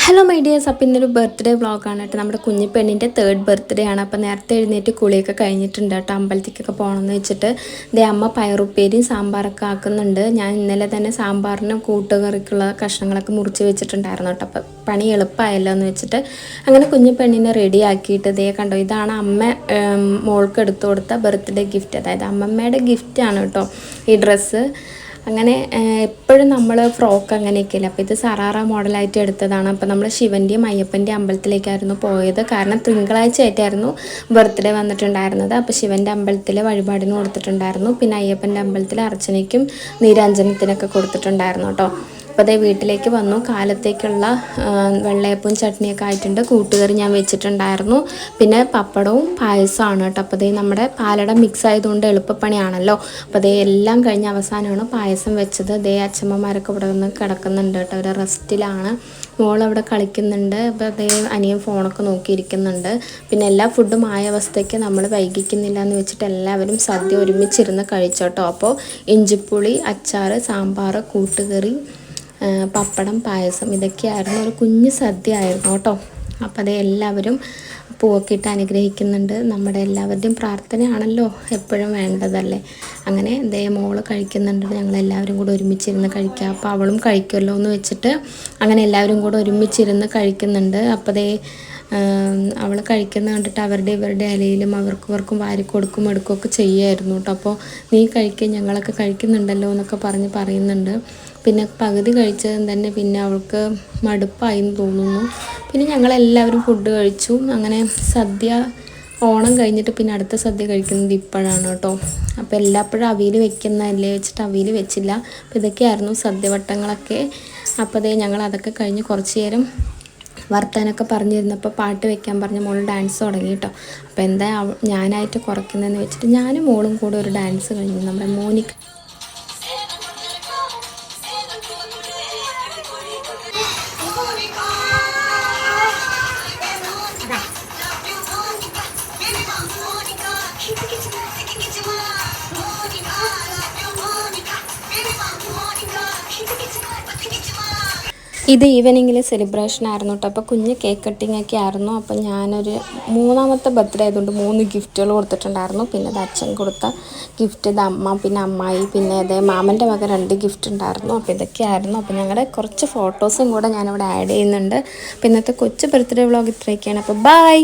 Hello my dears, അപ്പോൾ ഇന്നൊരു birthday വ്ളോഗാണ് കേട്ടോ. നമ്മുടെ കുഞ്ഞി പെണ്ണിൻ്റെ 3rd ബർത്ത്ഡേ ആണ്. അപ്പോൾ നേരത്തെ എഴുന്നേറ്റ് കുളിയൊക്കെ കഴിഞ്ഞിട്ടുണ്ട് കേട്ടോ. അമ്പലത്തിക്കൊക്കെ പോകണമെന്ന് വെച്ചിട്ട് അമ്മ പയറുപ്പേരിയും സാമ്പാറൊക്കെ ആക്കുന്നുണ്ട്. ഞാൻ ഇന്നലെ തന്നെ സാമ്പാറിനും കൂട്ടുകറിക്കുള്ള കഷ്ണങ്ങളൊക്കെ മുറിച്ച് വെച്ചിട്ടുണ്ടായിരുന്നു കേട്ടോ. അപ്പോൾ പണി എളുപ്പമായല്ലോ എന്ന് വെച്ചിട്ട് അങ്ങനെ കുഞ്ഞി പെണ്ണിനെ റെഡി ആക്കിയിട്ട് കണ്ടോ, ഇതാണ് അമ്മ മോൾക്ക് എടുത്തു കൊടുത്ത ബർത്ത്ഡേ ഗിഫ്റ്റ്. അതായത് അമ്മമ്മയുടെ ഗിഫ്റ്റാണ് കേട്ടോ ഈ ഡ്രസ്സ്. അങ്ങനെ എപ്പോഴും നമ്മൾ ഫ്രോക്ക് അങ്ങനെയൊക്കെയല്ലേ. അപ്പോൾ ഇത് സറാറ മോഡലായിട്ട് എടുത്തതാണ്. അപ്പോൾ നമ്മൾ ശിവൻ്റെയും അയ്യപ്പൻ്റെയും അമ്പലത്തിലേക്കായിരുന്നു പോയത്. കാരണം തിങ്കളാഴ്ച ആയിട്ടായിരുന്നു ബർത്ത്ഡേ വന്നിട്ടുണ്ടായിരുന്നത്. അപ്പോൾ ശിവൻ്റെ അമ്പലത്തിൽ വഴിപാടിന് കൊടുത്തിട്ടുണ്ടായിരുന്നു. പിന്നെ അയ്യപ്പൻ്റെ അമ്പലത്തിൽ അർച്ചനയ്ക്കും നീരാഞ്ജനത്തിനൊക്കെ കൊടുത്തിട്ടുണ്ടായിരുന്നു കേട്ടോ. അപ്പോൾ അതേ വീട്ടിലേക്ക് വന്നു. കാലത്തേക്കുള്ള വെള്ളയപ്പവും ചട്നിയൊക്കെ ആയിട്ടുണ്ട്. കൂട്ടുകറി ഞാൻ വെച്ചിട്ടുണ്ടായിരുന്നു. പിന്നെ പപ്പടവും പായസമാണ് കേട്ടോ. അപ്പോൾ അതേ നമ്മുടെ പാലട മിക്സ് ആയതുകൊണ്ട് എളുപ്പപ്പണിയാണല്ലോ. അപ്പോൾ അതേ എല്ലാം കഴിഞ്ഞ അവസാനമാണ് പായസം വെച്ചത്. അച്ഛമ്മമാരൊക്കെ ഇവിടെ നിന്ന് കിടക്കുന്നുണ്ട് കേട്ടോ. അവർ റെസ്റ്റിലാണ്. മോളവിടെ കളിക്കുന്നുണ്ട്. അപ്പോൾ അതേ അനിയൻ ഫോണൊക്കെ നോക്കിയിരിക്കുന്നുണ്ട്. പിന്നെ എല്ലാ ഫുഡും ആയ അവസ്ഥയ്ക്ക് നമ്മൾ വൈകിക്കുന്നില്ല എന്ന് വെച്ചിട്ട് എല്ലാവരും സദ്യ ഒരുമിച്ചിരുന്ന് കഴിച്ചോട്ടോ. അപ്പോൾ ഇഞ്ചിപ്പുളി, അച്ചാർ, സാമ്പാർ, കൂട്ടുകറി, പപ്പടം, പായസം ഇതൊക്കെയായിരുന്നു. ഒരു കുഞ്ഞു സദ്യ ആയിരുന്നു കേട്ടോ. അപ്പോൾ അതേ എല്ലാവരും പൂവൊക്കെ ഇട്ട് അനുഗ്രഹിക്കുന്നുണ്ട്. നമ്മുടെ എല്ലാവരുടെയും പ്രാർത്ഥനയാണല്ലോ എപ്പോഴും വേണ്ടതല്ലേ. അങ്ങനെ മോള് കഴിക്കുന്നുണ്ട്. ഞങ്ങളെല്ലാവരും കൂടെ ഒരുമിച്ചിരുന്ന് കഴിക്കുക. അപ്പോൾ അവളും കഴിക്കുമല്ലോ എന്ന് വെച്ചിട്ട് അങ്ങനെ എല്ലാവരും കൂടെ ഒരുമിച്ചിരുന്ന് കഴിക്കുന്നുണ്ട്. അപ്പോൾ അവൾ കഴിക്കുന്ന കണ്ടിട്ട് ഇവരുടെ ഇലയിലും അവർക്കും വാരി കൊടുക്കും എടുക്കുകയൊക്കെ ചെയ്യുമായിരുന്നു കേട്ടോ. അപ്പോൾ നീ കഴിക്കുക, ഞങ്ങളൊക്കെ കഴിക്കുന്നുണ്ടല്ലോ എന്നൊക്കെ പറയുന്നുണ്ട്. പിന്നെ പകുതി കഴിച്ചതും തന്നെ പിന്നെ അവൾക്ക് മടുപ്പായി എന്ന് തോന്നുന്നു. പിന്നെ ഞങ്ങളെല്ലാവരും ഫുഡ് കഴിച്ചു. അങ്ങനെ സദ്യ ഓണം കഴിഞ്ഞിട്ട് പിന്നെ അടുത്ത സദ്യ കഴിക്കുന്നത് ഇപ്പോഴാണ് കേട്ടോ. അപ്പോൾ എല്ലാപ്പോഴും അവിയൽ വെക്കുന്നതല്ലേ വെച്ചിട്ട് അവിയൽ വെച്ചില്ല. അപ്പോൾ ഇതൊക്കെയായിരുന്നു സദ്യവട്ടങ്ങളൊക്കെ. അപ്പോൾ ഞങ്ങൾ അതൊക്കെ കഴിഞ്ഞ് കുറച്ച് നേരം വർത്താനൊക്കെ പറഞ്ഞിരുന്നപ്പോൾ പാട്ട് വെക്കാൻ പറഞ്ഞ മോൾ ഡാൻസ് തുടങ്ങി കേട്ടോ. അപ്പോൾ എന്താ ഞാനായിട്ട് കുറയ്ക്കുന്നതെന്ന് വെച്ചിട്ട് ഞാനും മോളും കൂടെ ഒരു ഡാൻസ് കഴിഞ്ഞു. നമ്മുടെ മോനിക്ക ഇത് ഈവനിങ്ങിൽ സെലിബ്രേഷൻ ആയിരുന്നു കേട്ടോ. അപ്പോൾ കുഞ്ഞ് കേക്ക് കട്ടിങ് ഒക്കെ ആയിരുന്നു. അപ്പോൾ ഞാനൊരു 3ാമത്തെ ബർത്ത്ഡേ ആയതുകൊണ്ട് 3 ഗിഫ്റ്റുകൾ കൊടുത്തിട്ടുണ്ടായിരുന്നു. പിന്നെ അത് അച്ഛൻ കൊടുത്ത ഗിഫ്റ്റ്, ഇത് അമ്മ, പിന്നെ അമ്മായി, പിന്നെ മാമൻ്റെ വക 2 ഗിഫ്റ്റ് ഉണ്ടായിരുന്നു. അപ്പോൾ ഇതൊക്കെയായിരുന്നു. അപ്പോൾ ഞങ്ങളുടെ കുറച്ച് ഫോട്ടോസും കൂടെ ഞാനിവിടെ ആഡ് ചെയ്യുന്നുണ്ട്. അപ്പോൾ ഇന്നത്തെ കൊച്ചു ബർത്ത്ഡേ വ്ളോഗ് ഇത്രയൊക്കെയാണ്. അപ്പോൾ ബൈ.